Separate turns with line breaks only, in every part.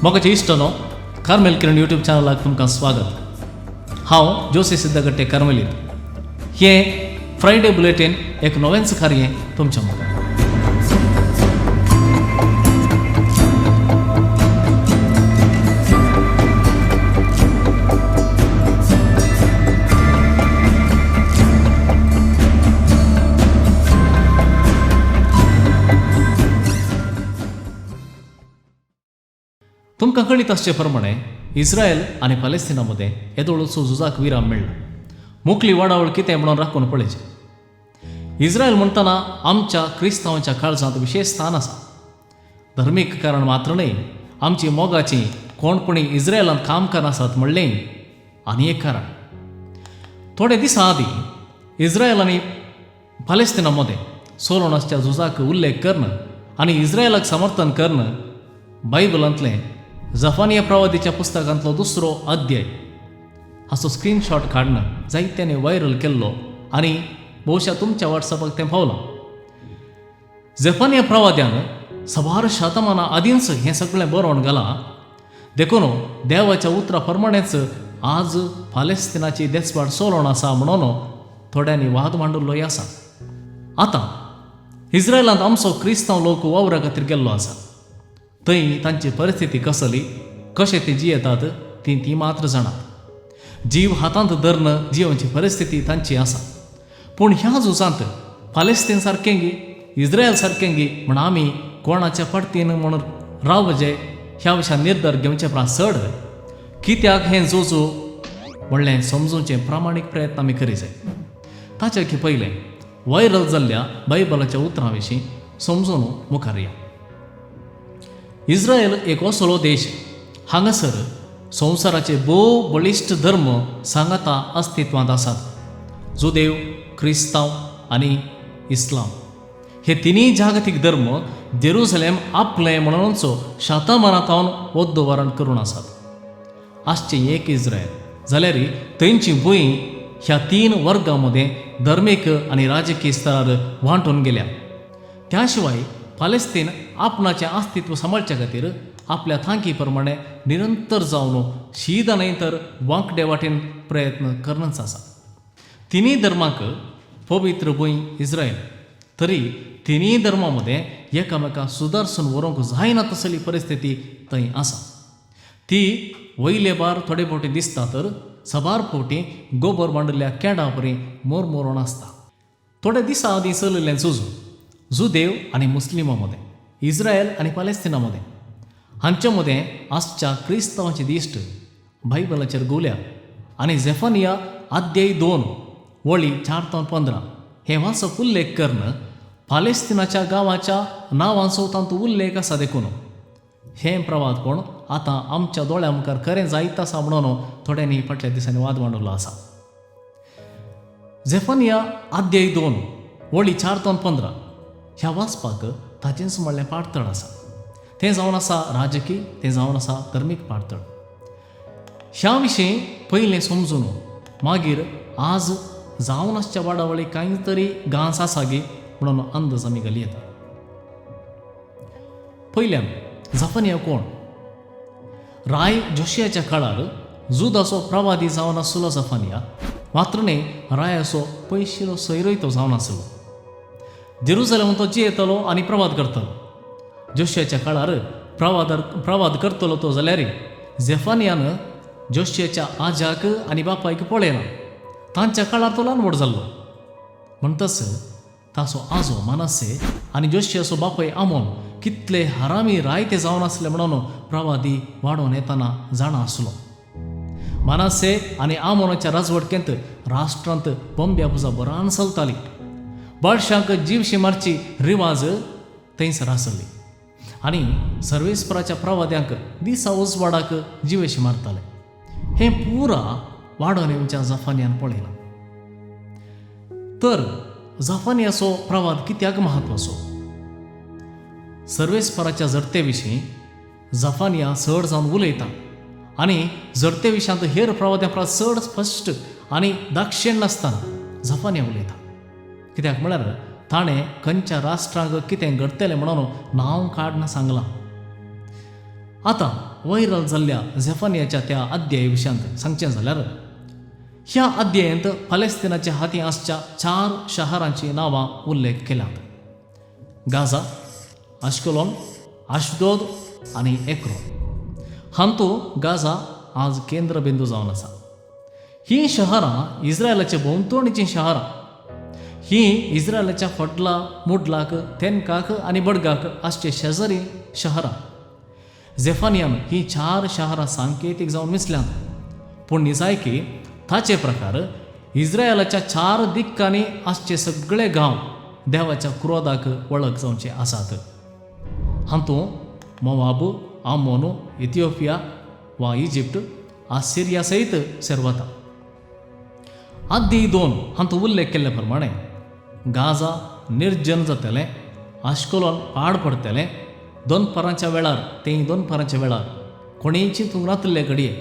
म्हाका इश्ट न्हू कार्मेल किरण यूट्यूब चॅनलाक तुमकां स्वागत. हांव जोशी सिद्धगट्टे कार्मेलीत. हें फ्रायडे बुलेटीन एक नवेंच कार्य तुमच्या मुखार. तुमकां कळीत आसचे प्रमाणे इस्रायल आनी पॅलेस्तिनामध्ये येदोळसो झुजाक विराम मेळ्ळो. मुखली वडावळ कितें म्हणून राखून पळयचें. इस्रायल म्हणटना आमच्या क्रिस्तांवांच्या काळजांत विशेष स्थान आसा. धर्मीक कारण मात्र न्हय, आमची मोगाची कोणपणी इस्रायलांत काम करनासात म्हणलें आनी एक कारण. थोडे दिसा आदीं इस्रायल आनी पॅलेस्तिनामध्ये सोलोनासच्या झुजाक उल्लेख करणं आनी इस्रायलाक समर्थन करणं बायबलांतलें जफानिया प्रवादीच्या पुस्तकांतलो दुसरो अध्याय हाचो स्क्रीनशॉट काडणं जायत्याने व्हायरल केल्लो आनी भोवशा तुमच्या वॉट्सॅपाक तें पावलां. जफानिया प्रवाद्यान सबार शतमानां आदींच हें सगळें बरोवन घालां. देखून देवाच्या उतरा प्रमाणेच आज पॅलेस्तिनाची देसपाट सोलोन आसा म्हणून थोड्यांनी वाद मांडल्लोय आसा. आतां इस्रायलांत आमचो क्रिस्तांव लोक वावरा खातीर गेल्लो आसा. थंय तांची परिस्थिती कसली, कशें ते जियेतात ती मात्र जाणात. जीव हातांत धरन जिवची परिस्थिती तांची आसा. पूण ह्या झुजांत पॅलेस्तीन सारकेंगी इस्रायल सारकेंगी म्हण आमी कोणाच्या पडतीन म्हणून रावजे ह्या विशयान निर्धार घेवचे उपरांत चड कित्याक हें झुजू म्हणलें समजूचे प्रामाणीक प्रयत्न आमी करी जाय. ताचे की पयलें व्हायरल जाल्ल्या बायबलाच्या उतरां विशीं समजून मुखार या. इस्रायल एक असलो देश हांगासर संवसाराचे भोव बळिश्ट धर्म सांगाता अस्तित्वांत आसात. जुदेव, क्रिस्तांव आनी इस्लाम हे तिनूय जागतीक धर्म जेरुसलेम आपले म्हणूनचो शतमानांतावन वोद्दोवरण करून आसात. आजचे एक इस्रायल जाल्यार थंयची भूंय ह्या तीन वर्गांमध्ये धर्मीक आनी राजकीय स्तरार वांटून गेल्या. त्या शिवाय पॅलेस्तीन आपणाचें अस्तित्व सांबाळचे खातीर आपल्या थांकी प्रमाणे निरंतर जावन शीद न्हय तर वांकडे वाटेन प्रयत्न करनच आसा. तिनूय धर्मांक पवित्र भूंय इस्रायल, तरी तिनूय धर्मां मदें एकामेकांक सुदारसून व्हरूंक जायना तसली परिस्थिती थंय आसा. ती वयले बार थोडे फावटी दिसता तर सबार फावटी गोबर मांडल्या केडा परी मोरमोरण आसता. थोडे दिसा आदीं चलिल्लें झुजू जुदेव आनी मुस्लिमां मदें, इस्रायल आनी पॅलेस्तिनामध्ये हांचे मदें आजच्या क्रिस्तांवांची दिश्ट बायबलाचेर गोवल्या आनी जफानिया अध्याय 2 वळी 4-15 हे वाचप उल्लेख करून पॅलेस्तिनाच्या गांवाच्या नांवांचो तांचो उल्लेख आसा. देखून हें प्रवाद कोण आतां आमच्या दोळ्या मुखार खरें जायत आसा म्हणून थोड्यांनी फाटल्या दिसांनी वाद मांडलो आसा. जफानिया अध्याय 2 वळी 4-15 ह्या वाचपाक ताचेंच म्हणलें पाडतळ आसा. तें जावन आसा राजकीय, तें जावन आसा धर्मीक पाडतळ. ह्या विशीं पयलें समजून मागीर आज जावन आसच्या वाडावळी कांय तरी गांस आसा गे म्हणून अंदाज आमी घाली येता. पयल्यान जफानिया कोण? राय जोशियाच्या काळार जुदाचो प्रवादी जावन आसलो जफानिया, मात्र न्ही रायाचो पयशिलो सोयरोयतो जावन आसलो. जेरुसलेम तो जियेतलो आनी प्रवाद करतलो. जोशियाच्या काळार प्रवाद करतलो तो जाल्यार जफानियान जोशियाच्या आज्याक आनी बापायक पळयना. तांच्या काळार तो ल्हान व्हड जाल्लो. म्हणटच ताचो आजो मानासे आनी जोशियाचो बापाय आमोन कितले हरामी रायते जावन आसले म्हणून प्रवादी वाडोवन येताना जाणा आसलो. मानासे आनी आमोनाच्या राजवटकेंत राष्ट्रांत बंब्या पुजा बरान चलताली. बादशांक जीवशी मारची रिवाज थंयसर आसली आनी सर्वेस्पराच्या प्रवाद्यांक दिसा उजवाडाक जिवेशी मारताले. हें पुरा वाडोवन येवच्या जफानियान पळयलां. तर जफानियाचो प्रवाद कित्याक म्हत्वाचो? सर्वेस्पराच्या जडते विशीं जफानिया चड जावन उलयता आनी जडते विशयांत हेर प्रवाद्यां परस चड स्पश्ट आनी दाक्षिण्य नासतना जफानिया उलयता. कित्याक म्हळ्यार ताणें खंयच्या राष्ट्रांक कितें घडतलें म्हणून नांव काडून सांगलां. आता वैरल जाल्ल्या झेफानियाच्या त्या अध्याय विशयांत सांगचें जाल्यार ह्या अध्यायांत फालेस्तिनाच्या हाती आसच्या 4 शारांची नांवां उल्लेख केल्यात. गाजा, अश्कलोन, अशदोद आनी एक्रोन. हातूंत गाजा आज केंद्रबिंदू जावन आसा. ही शहरां इस्रायलाचे भोंवतणीचीं शहरां. ही इस्रायलाच्या फडला मुडलाक तेनकाक आनी बडगाक आसचे शेजारी शहरां. झेफानियान ही 4 शहरां सांकेतीक जावन मिसल्यांत. पूण निजायकी ताचे प्रकार इस्रायलाच्या 4 दिक्कांनी आसचे सगळे गांव देवाच्या क्रोधाक वळख जावचे आसात. हातूंत मोवाब, आमोन, इथिओपिया वा इजिप्त, आसिरिया सयत सेरवता. आदी 2 हातूंत उल्लेख केल्ले प्रमाणे गाजा निर्जन जातलें, अश्कलोन पाड पडटलें. 2 परांच्या वेळार तें 2 परांच्या वेळार कोणीय चिंतूंक नातले घडये.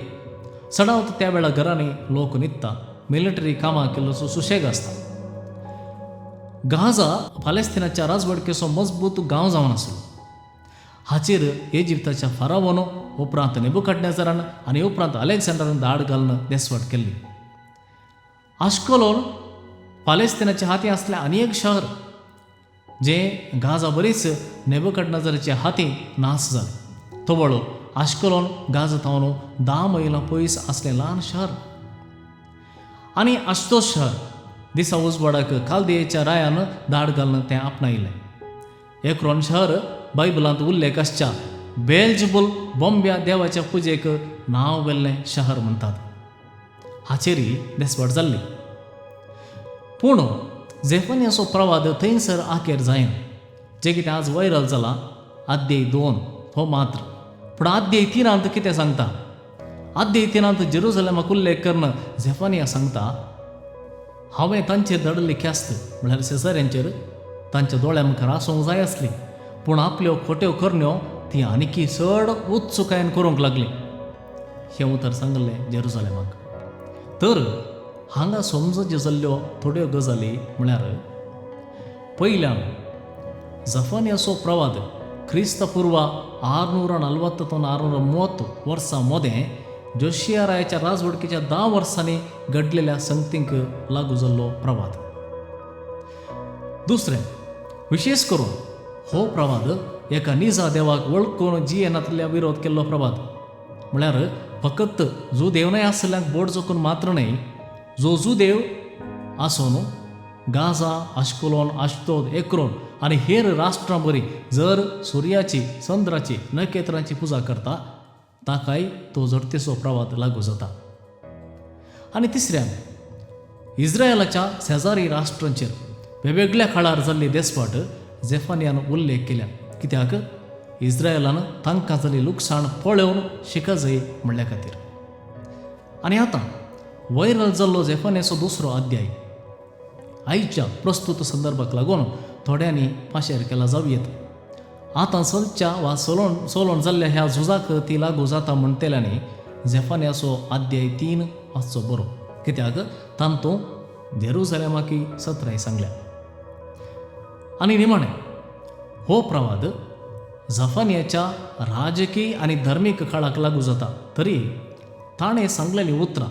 सडावत त्या वेळा घरांनी लोक न्हिदता, मिलिटरी कामां केल्लोसो सुशेग आसता. गाजा फालेस्तिनाच्या राजवडकेचो मजबूत गांव जावन आसलो. हाचेर इजिप्ताच्या फारावोन उपरांत नेबुकदनेझरान आनी उपरांत अलेक्झांडरान दाड घालून देसवट केल्ली. अश्कलोन फालेस्तिनाच्या हाती आसलें आनी एक शहर जें गाजा बरीच नेबुकदनेझराच्या हातीं नास जालें. तो वळो अश्कलोन गाजा तावन 10 मैलां पयस आसलें ल्हान शहर. आनी अशदोद शहर दिसा उजवाडाक कालदेच्या रायान दाड घालून तें आपणायलें. एक्रोन शहर बायबलांत उल्लेख आसच्या बेल्जबूल बॉम्ब्या देवाच्या पुजेक नांव गेल्लें शहर म्हणटात. हाचेरय देसवट जाल्ली. पूण झेफानियाचो प्रवाद थंयसर आखेर जायना. जें कितें आज वैरल जालां अध्याय 2 हो मात्र. पूण अध्याय 3 कितें सांगता? अध्याय 3 जेरुसलेमाक उल्लेख करून झेफानिया सांगता, हांवें तांचेर धाडली ख्यास्त म्हळ्यार सेसाऱ्यांचेर तांच्या दोळ्या मुखार आसूंक जाय आसली. पूण आपल्यो खोट्यो करण्यो ती आनीकी चड उत्सुकायेन करूंक लागली. हें उतर सांगलें जेरुसलेमाक. तर हांगा समजच्यो जाल्ल्यो थोड्यो गजाली म्हळ्यार पयल्यान झेफानियाचो प्रवाद क्रिस्तपूर्व 640 तो 630 वर्सां मोदें जोशिया रायाच्या राजवडकेच्या 10 वर्सांनी घडलेल्या संगतींक लागू जाल्लो प्रवाद. दुसरें, विशेश करून हो प्रवाद एका निजा देवाक वळखून जियेनांतल्या विरोध केल्लो प्रवाद. म्हळ्यार फकत जुदेवनाय आसल्ल्यांक बोड जोखून मात्र न्हय, जो जुदेव आसून गाजा, अश्कलोन, अशदोद, एक्रोन आनी हेर राष्ट्रां बरी जर सुर्याची, चंद्राची, नखेत्रांची पुजा करता ताकाय तो जडतेचो प्रवाद लागू जाता. आनी तिसऱ्यान इस्रायलाच्या शेजारी राष्ट्रांचेर वेगवेगळ्या काळार जाल्ली देसपाट झेफानियान उल्लेख केल्या. कित्याक इस्रायलान तांकां जाल्ली लुकसाण पळोवन शिका जाय म्हणल्या खातीर. आनी आतां वैरल जाल्लो झेफानियाचो 2रो अध्याय आयच्या प्रस्तुत संदर्भाक लागून थोड्यांनी पाशेर केला जावयेत. आतां चलच्या वा सोलोन जाल्ल्या ह्या झुजाक ती लागू जाता म्हणटल्यांनी झेफानियाचो अध्याय 3 आसचो बरो. कित्याक तांतूं जेरुसलेमाकी सत्राय सांगल्या. आनी निमाणें हो प्रवाद झेफानियाच्या राजकीय आनी धर्मीक काळाक लागू जाता. तरी ताणें सांगलेलीं उतरां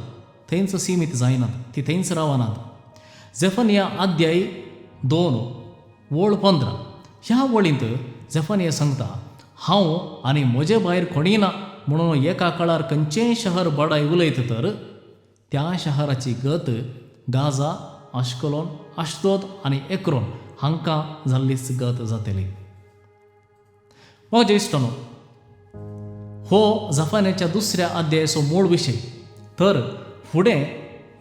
थंयच सीमीत जायनात, ती थंयच रावनात. झेफानिया अध्याय 2 वळ 15 ह्या वळींत झेफानिया सांगता, हांव आनी म्हजे भायर कोणीय ना म्हणून एका काळार खंयचेंय शहर बडाय उलयत तर त्या शहराची गत गाजा, अश्कलोन, अशदोद आनी एक्रोन हांकां जाल्लीच गत जातली. म्हजे इश्टानो, हो झेफानियाच्या 2ऱ्या अध्यायाचो मूळ विशय. तर फुडें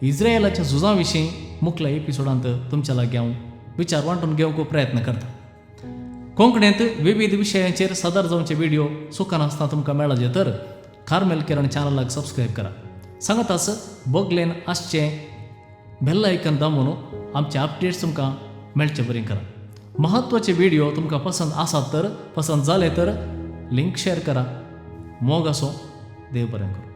इस्रायलाच्या झुजां विशीं मुखल्या एपिसोडांत तुमच्या लागीं हांव विचार वांटून घेवंक प्रयत्न करता. कोंकणींत विविध विशयांचेर सादर जावचे व्हिडिओ सुखान आसता तुमकां मेळचे तर कार्मेल किरण चॅनलाक सबस्क्रायब करा. सांगताच बगलेन आसचें बेल आयकन दामून आमचे अपडेट्स तुमकां मेळचे बरें करा. महत्वाचे व्हिडिओ तुमकां पसंत आसात तर पसंत जाले तर लिंक शेअर करा. मोग आसो. देव बरें करूं.